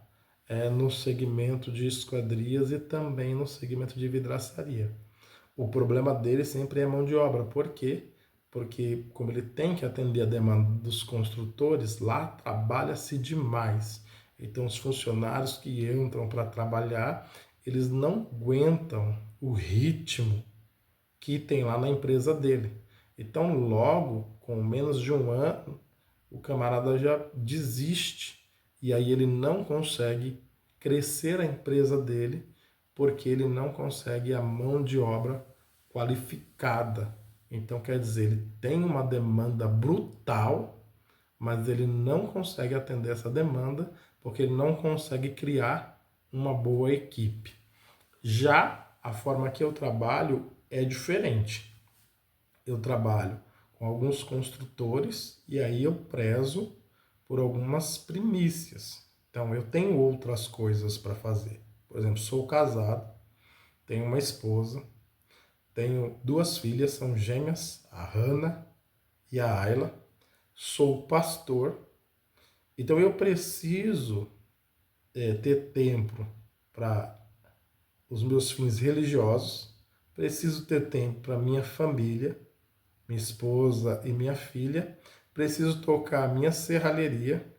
no segmento de esquadrias e também no segmento de vidraçaria. O problema dele sempre é mão de obra. Por quê? Porque como ele tem que atender a demanda dos construtores, lá trabalha-se demais. Então os funcionários que entram para trabalhar, eles não aguentam o ritmo que tem lá na empresa dele. Então logo, com menos de um ano, o camarada já desiste e aí ele não consegue crescer a empresa dele porque ele não consegue a mão de obra qualificada. Então, quer dizer, ele tem uma demanda brutal, mas ele não consegue atender essa demanda porque ele não consegue criar uma boa equipe. Já a forma que eu trabalho é diferente. Eu trabalho com alguns construtores e aí eu prezo por algumas primícias. Então, eu tenho outras coisas para fazer. Por exemplo, sou casado, tenho uma esposa, tenho duas filhas, são gêmeas, a Hannah e a Ayla. Sou pastor, então eu preciso ter tempo para os meus fins religiosos, preciso ter tempo para minha família, minha esposa e minha filha, preciso tocar a minha serralheria,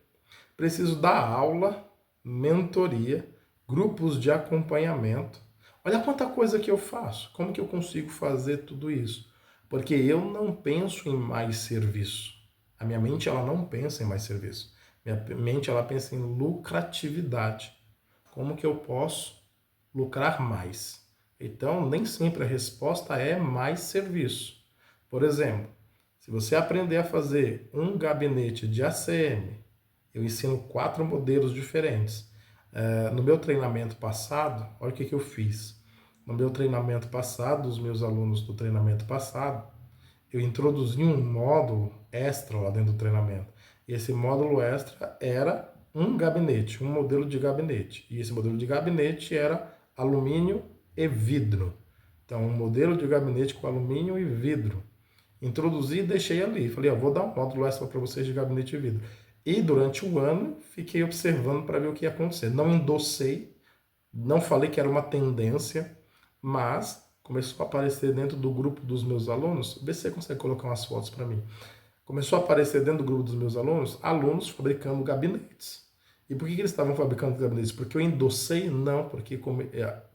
preciso dar aula, mentoria, grupos de acompanhamento. Olha quanta coisa que eu faço. Como que eu consigo fazer tudo isso? Porque eu não penso em mais serviço. A minha mente ela não pensa em mais serviço. Minha mente ela pensa em lucratividade. Como que eu posso lucrar mais? Então, nem sempre a resposta é mais serviço. Por exemplo, se você aprender a fazer um gabinete de ACM, eu ensino 4 modelos diferentes. No meu treinamento passado, olha o que eu fiz. No meu treinamento passado, os meus alunos do treinamento passado, eu introduzi um módulo extra lá dentro do treinamento. E esse módulo extra era um gabinete, um modelo de gabinete. E esse modelo de gabinete era alumínio e vidro. Então, um modelo de gabinete com alumínio e vidro. Introduzi e deixei ali. Falei, vou dar um módulo extra para vocês de gabinete de vidro. E durante o ano, fiquei observando para ver o que ia acontecer. Não endossei, não falei que era uma tendência, mas começou a aparecer dentro do grupo dos meus alunos. Vê se você consegue colocar umas fotos para mim. Começou a aparecer dentro do grupo dos meus alunos, alunos fabricando gabinetes. E por que eles estavam fabricando gabinetes? Porque eu endossei? Não, porque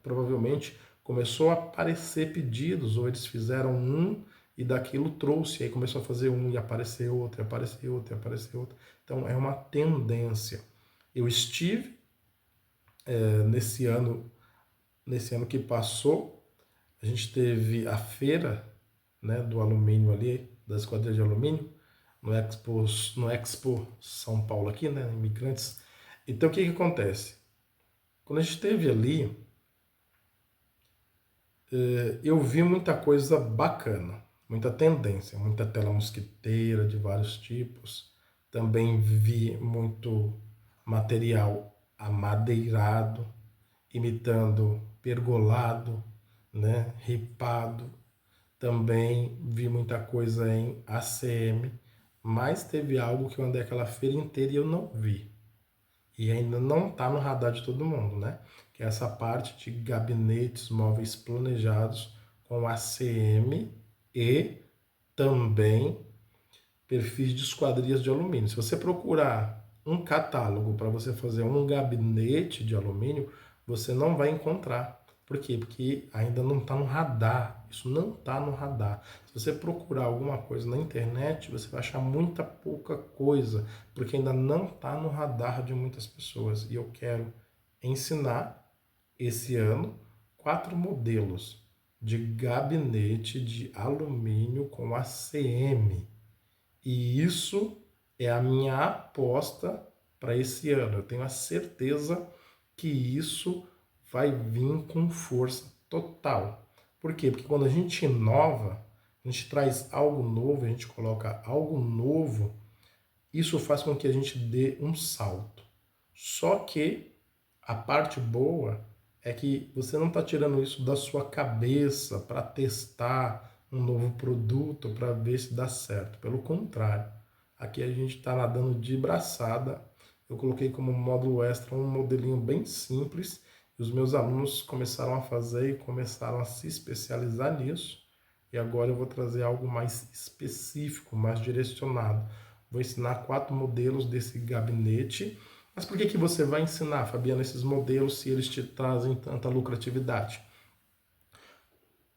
provavelmente começou a aparecer pedidos, ou eles fizeram um e daquilo trouxe, aí começou a fazer um e apareceu outro, e apareceu outro, e apareceu outro. Então é uma tendência. Eu estive nesse ano que passou, a gente teve a feira, né, do alumínio ali, da esquadria de alumínio, no Expo São Paulo aqui, né, Imigrantes. Então o que acontece? Quando a gente esteve ali, eu vi muita coisa bacana, muita tendência, muita tela mosquiteira de vários tipos. Também vi muito material amadeirado, imitando pergolado, né, ripado. Também vi muita coisa em ACM. mas teve algo que eu andei aquela feira inteira e eu não vi. E ainda não está no radar de todo mundo, né? Que é essa parte de gabinetes móveis planejados com ACM e também perfis de esquadrias de alumínio. Se você procurar um catálogo para você fazer um gabinete de alumínio, você não vai encontrar. Por quê? Porque ainda não está no radar. Isso não está no radar. Se você procurar alguma coisa na internet, você vai achar muita pouca coisa, porque ainda não está no radar de muitas pessoas. E eu quero ensinar esse ano 4 modelos de gabinete de alumínio com ACM. E isso é a minha aposta para esse ano. Eu tenho a certeza que isso vai vir com força total. Por quê? Porque quando a gente inova, a gente traz algo novo, a gente coloca algo novo, isso faz com que a gente dê um salto. Só que a parte boa é que você não está tirando isso da sua cabeça para testar um novo produto para ver se dá certo. Pelo contrário, aqui a gente está nadando de braçada. Eu coloquei como módulo extra um modelinho bem simples e os meus alunos começaram a fazer e começaram a se especializar nisso. E agora eu vou trazer algo mais específico, mais direcionado. Vou ensinar 4 modelos desse gabinete. Mas por que você vai ensinar, Fabiano, esses modelos se eles te trazem tanta lucratividade?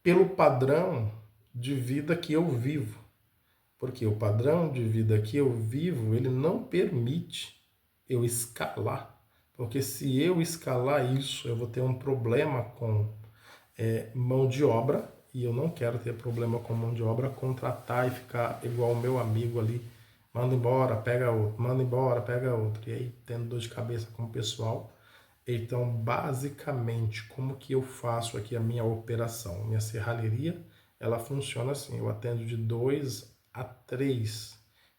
Pelo padrão de vida que eu vivo. Porque o padrão de vida que eu vivo, ele não permite eu escalar. Porque se eu escalar isso, eu vou ter um problema com mão de obra, e eu não quero ter problema com mão de obra, contratar e ficar igual o meu amigo ali, manda embora, pega outro, manda embora, pega outro, e aí tendo dor de cabeça com o pessoal. Então, basicamente, como que eu faço aqui a minha operação? Minha serralheria, ela funciona assim, eu atendo de 2 a 3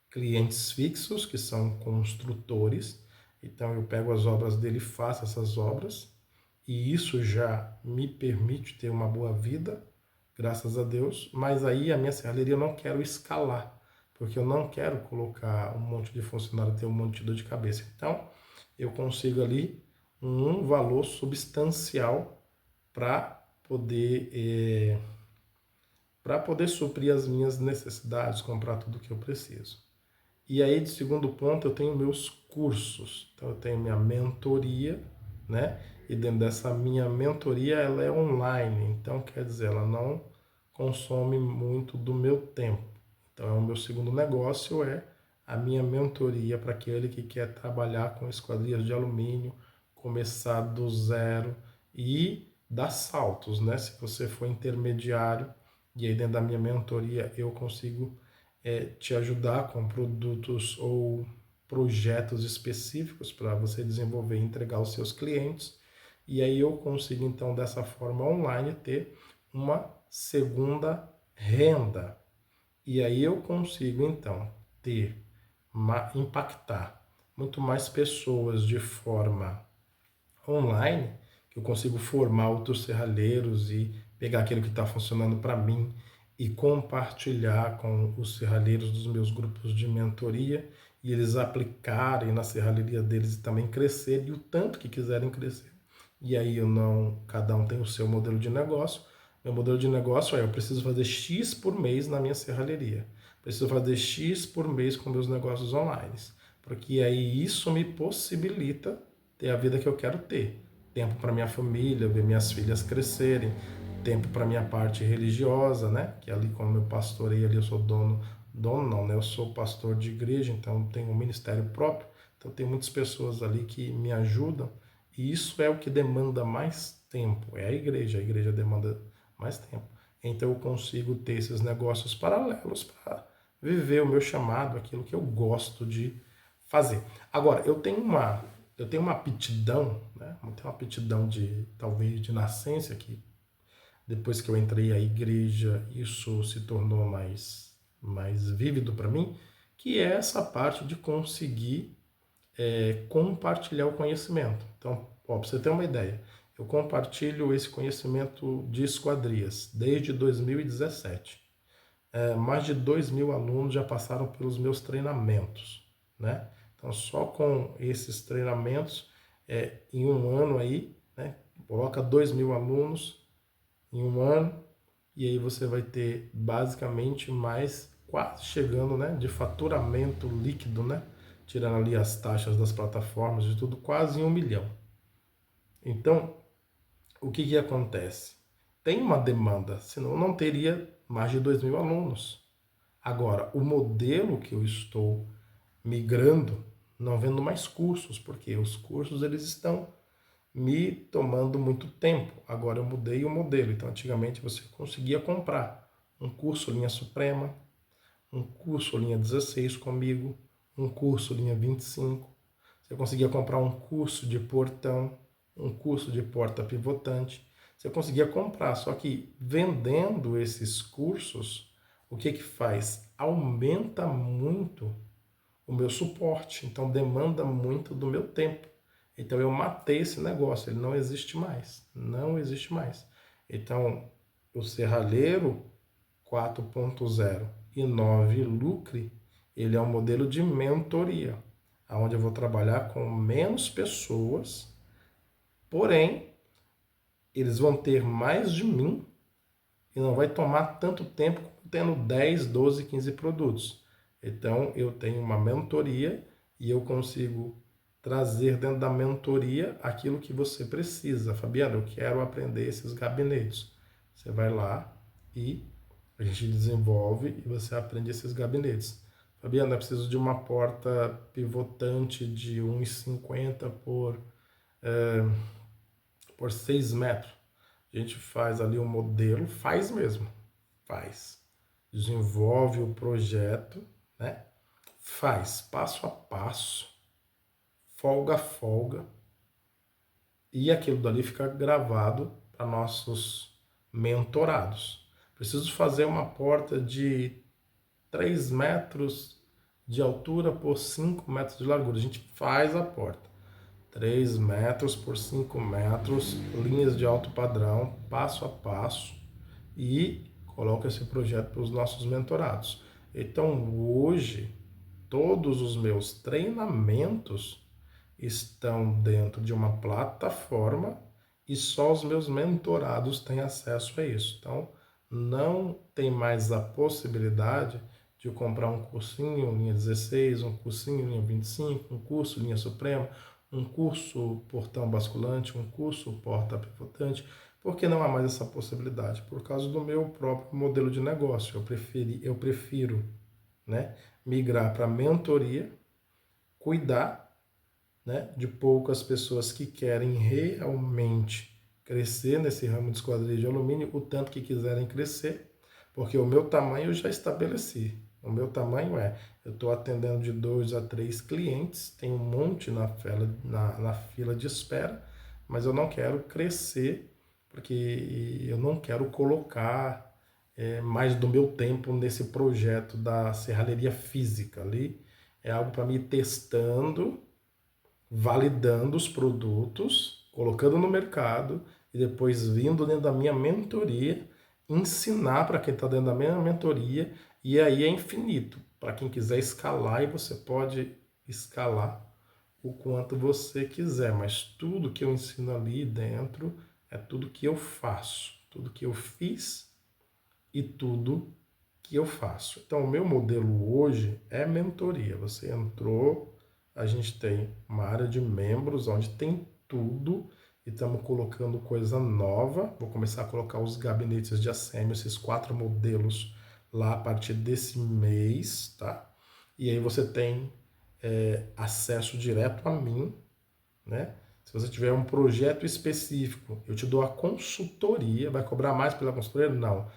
clientes fixos, que são construtores, então eu pego as obras dele e faço essas obras, e isso já me permite ter uma boa vida, graças a Deus, mas aí a minha serralheria eu não quero escalar, porque eu não quero colocar um monte de funcionário ter um monte de dor de cabeça. Então, eu consigo ali um valor substancial para poder suprir as minhas necessidades, comprar tudo que eu preciso. E aí, de segundo ponto, eu tenho meus cursos. Então, eu tenho minha mentoria, né? E dentro dessa minha mentoria, ela é online. Então, quer dizer, ela não consome muito do meu tempo. Então, o meu segundo negócio é a minha mentoria para aquele que quer trabalhar com esquadrias de alumínio, começar do zero e dar saltos, né? Se você for intermediário, e aí dentro da minha mentoria eu consigo te ajudar com produtos ou projetos específicos para você desenvolver e entregar aos seus clientes. E aí eu consigo, então, dessa forma online, ter uma segunda renda. E aí eu consigo, então, impactar muito mais pessoas de forma online, que eu consigo formar outros serralheiros e pegar aquilo que está funcionando para mim e compartilhar com os serralheiros dos meus grupos de mentoria e eles aplicarem na serralheria deles e também crescerem o tanto que quiserem crescer. E aí cada um tem o seu modelo de negócio. Meu modelo de negócio é: eu preciso fazer X por mês na minha serralheria. Preciso fazer X por mês com meus negócios online. Porque aí isso me possibilita ter a vida que eu quero ter. Tempo para minha família, ver minhas filhas crescerem, tempo para minha parte religiosa, né? Que ali, como eu pastorei ali, eu sou dono não, né? Eu sou pastor de igreja, então tenho um ministério próprio, então tem muitas pessoas ali que me ajudam, e isso é o que demanda mais tempo, é a igreja demanda mais tempo. Então eu consigo ter esses negócios paralelos para viver o meu chamado, aquilo que eu gosto de fazer. Agora, eu tenho uma aptidão, né? Eu tenho uma aptidão talvez de nascença, que depois que eu entrei à igreja, isso se tornou mais vívido para mim, que é essa parte de conseguir compartilhar o conhecimento. Então, para você ter uma ideia, eu compartilho esse conhecimento de esquadrias desde 2017. mais de 2.000 alunos já passaram pelos meus treinamentos, né? Então, só com esses treinamentos, em um ano aí, né? Coloca 2.000 alunos em um ano, e aí você vai ter basicamente mais, quase chegando, né? De faturamento líquido, né? Tirando ali as taxas das plataformas e tudo, quase 1 milhão. Então, o que que acontece? Tem uma demanda, senão eu não teria mais de 2.000 alunos. Agora, o modelo que eu estou migrando, não vendo mais cursos, porque os cursos eles estão me tomando muito tempo. Agora eu mudei o modelo. Então, antigamente você conseguia comprar um curso linha Suprema, um curso linha 16 comigo, um curso linha 25. Você conseguia comprar um curso de portão, um curso de porta pivotante. Você conseguia comprar, só que vendendo esses cursos, o que que faz? Aumenta muito o meu suporte, então demanda muito do meu tempo. Então eu matei esse negócio, ele não existe mais, não existe mais. Então o serralheiro 4.0 e 9 Lucre, ele é um modelo de mentoria, onde eu vou trabalhar com menos pessoas, porém eles vão ter mais de mim e não vai tomar tanto tempo tendo 10, 12, 15 produtos. Então, eu tenho uma mentoria e eu consigo trazer dentro da mentoria aquilo que você precisa. Fabiano, eu quero aprender esses gabinetes. Você vai lá e a gente desenvolve e você aprende esses gabinetes. Fabiano, eu preciso de uma porta pivotante de 1,50 por 6 metros. A gente faz ali um modelo, faz mesmo, faz. Desenvolve o projeto, né? Faz passo a passo, folga a folga, e aquilo dali fica gravado para nossos mentorados. Preciso fazer uma porta de 3 metros de altura por 5 metros de largura. A gente faz a porta. 3 metros por 5 metros, linhas de alto padrão, passo a passo, e coloca esse projeto para os nossos mentorados. Então, hoje, todos os meus treinamentos estão dentro de uma plataforma e só os meus mentorados têm acesso a isso. Então, não tem mais a possibilidade de comprar um cursinho linha 16, um cursinho linha 25, um curso linha Suprema, um curso portão basculante, um curso porta pivotante, porque não há mais essa possibilidade, por causa do meu próprio modelo de negócio. Eu prefiro, né, migrar para mentoria, cuidar, né, de poucas pessoas que querem realmente crescer nesse ramo de esquadria de alumínio, o tanto que quiserem crescer, porque o meu tamanho eu já estabeleci. O meu tamanho eu estou atendendo de 2 a 3 clientes, tem um monte na fila de espera, mas eu não quero crescer, porque eu não quero colocar mais do meu tempo nesse projeto da serralheria física ali. É algo para mim ir testando, validando os produtos, colocando no mercado e depois vindo dentro da minha mentoria, ensinar para quem está dentro da minha mentoria, e aí é infinito. Para quem quiser escalar, e você pode escalar o quanto você quiser, mas tudo que eu ensino ali dentro é tudo que eu faço, tudo que eu fiz e tudo que eu faço. Então, o meu modelo hoje é mentoria. Você entrou, a gente tem uma área de membros onde tem tudo e estamos colocando coisa nova. Vou começar a colocar os gabinetes de assêmio, esses 4 modelos lá a partir desse mês, tá? E aí você tem acesso direto a mim, né? Se você tiver um projeto específico, eu te dou a consultoria. Vai cobrar mais pela consultoria? Não.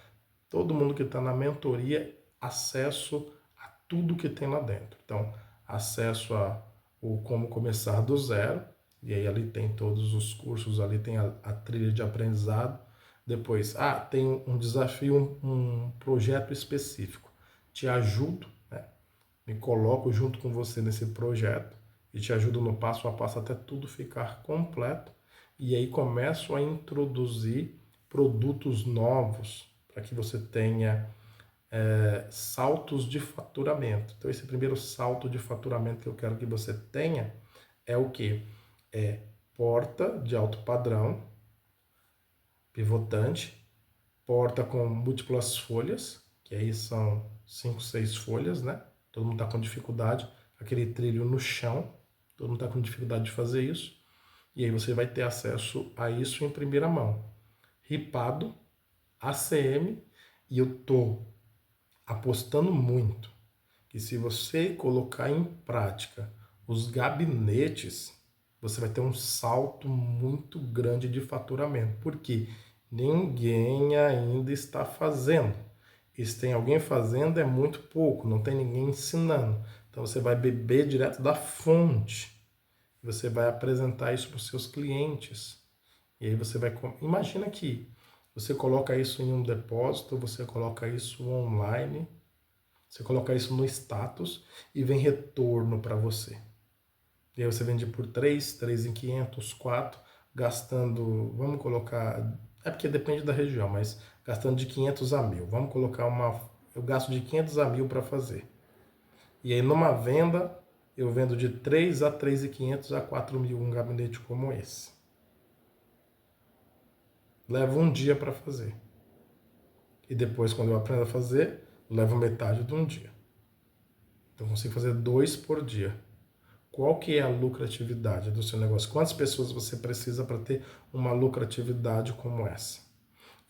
Todo mundo que está na mentoria, acesso a tudo que tem lá dentro. Então, acesso a o como começar do zero, e aí ali tem todos os cursos, ali tem a trilha de aprendizado. Depois, tem um desafio, um projeto específico. Te ajudo, né? Me coloco junto com você nesse projeto e te ajudo no passo a passo até tudo ficar completo. E aí começo a introduzir produtos novos para que você tenha saltos de faturamento. Então, esse primeiro salto de faturamento que eu quero que você tenha é o quê? É porta de alto padrão, pivotante, porta com múltiplas folhas, que aí são 5, 6 folhas, né? Todo mundo está com dificuldade, aquele trilho no chão, todo mundo está com dificuldade de fazer isso. E aí você vai ter acesso a isso em primeira mão. Ripado, ACM, e eu tô apostando muito que se você colocar em prática os gabinetes, você vai ter um salto muito grande de faturamento, porque ninguém ainda está fazendo. E se tem alguém fazendo, é muito pouco, não tem ninguém ensinando. Então você vai beber direto da fonte. Você vai apresentar isso para os seus clientes. E aí você vai... Imagina que você coloca isso em um depósito, você coloca isso online, você coloca isso no status e vem retorno para você. E aí você vende por 3, 3.500, 4, gastando, vamos colocar, é porque depende da região, mas gastando de 500 a 1.000. Vamos colocar eu gasto de 500 a 1.000 para fazer. E aí numa venda, eu vendo de 3 a 3.500 a 4.000 um gabinete como esse. Leva um dia para fazer. E depois, quando eu aprendo a fazer, levo metade de um dia. Então, eu consigo fazer 2 por dia. Qual que é a lucratividade do seu negócio? Quantas pessoas você precisa para ter uma lucratividade como essa?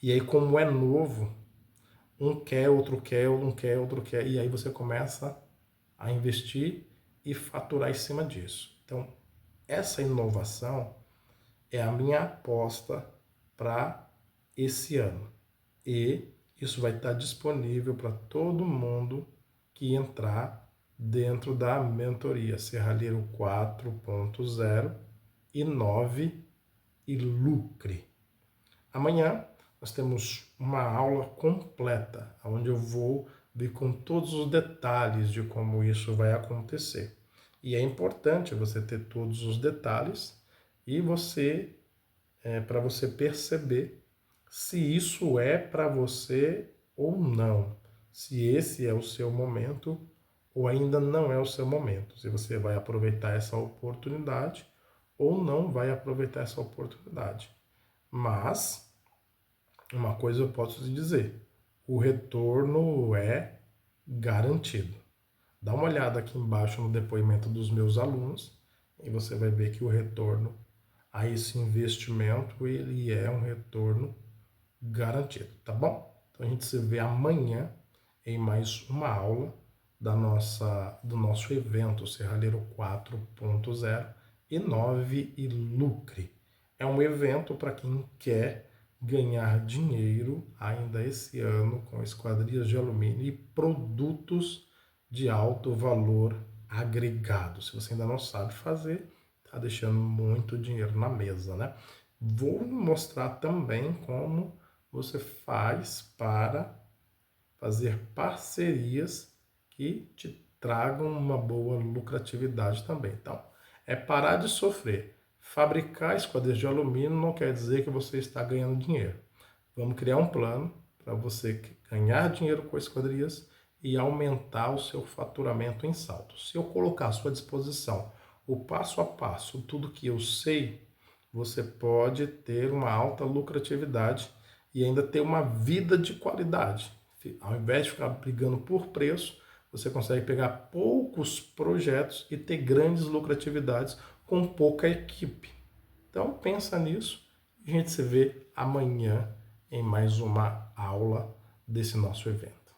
E aí, como é novo, um quer, outro quer, um quer, outro quer, e aí você começa a investir e faturar em cima disso. Então, essa inovação é a minha aposta para esse ano. E isso vai estar disponível para todo mundo que entrar dentro da mentoria Serralheiro 4.0 e 9 e lucre. Amanhã nós temos uma aula completa, onde eu vou ver com todos os detalhes de como isso vai acontecer. E é importante você ter todos os detalhes e para você perceber se isso é para você ou não, se esse é o seu momento ou ainda não é o seu momento, se você vai aproveitar essa oportunidade ou não vai aproveitar essa oportunidade. Mas uma coisa eu posso te dizer, o retorno é garantido. Dá uma olhada aqui embaixo no depoimento dos meus alunos e você vai ver que o retorno a esse investimento, ele é um retorno garantido, tá bom? Então a gente se vê amanhã em mais uma aula do nosso evento Serralheiro 4.0 e 9 e lucre. É um evento para quem quer ganhar dinheiro ainda esse ano com esquadrias de alumínio e produtos de alto valor agregado. Se você ainda não sabe fazer, tá deixando muito dinheiro na mesa, né? Vou mostrar também como você faz para fazer parcerias que te tragam uma boa lucratividade também. Então, é parar de sofrer. Fabricar esquadrias de alumínio não quer dizer que você está ganhando dinheiro. Vamos criar um plano para você ganhar dinheiro com esquadrias e aumentar o seu faturamento em saltos. Se eu colocar à sua disposição o passo a passo, tudo que eu sei, você pode ter uma alta lucratividade e ainda ter uma vida de qualidade. Ao invés de ficar brigando por preço, você consegue pegar poucos projetos e ter grandes lucratividades com pouca equipe. Então pensa nisso e a gente se vê amanhã em mais uma aula desse nosso evento.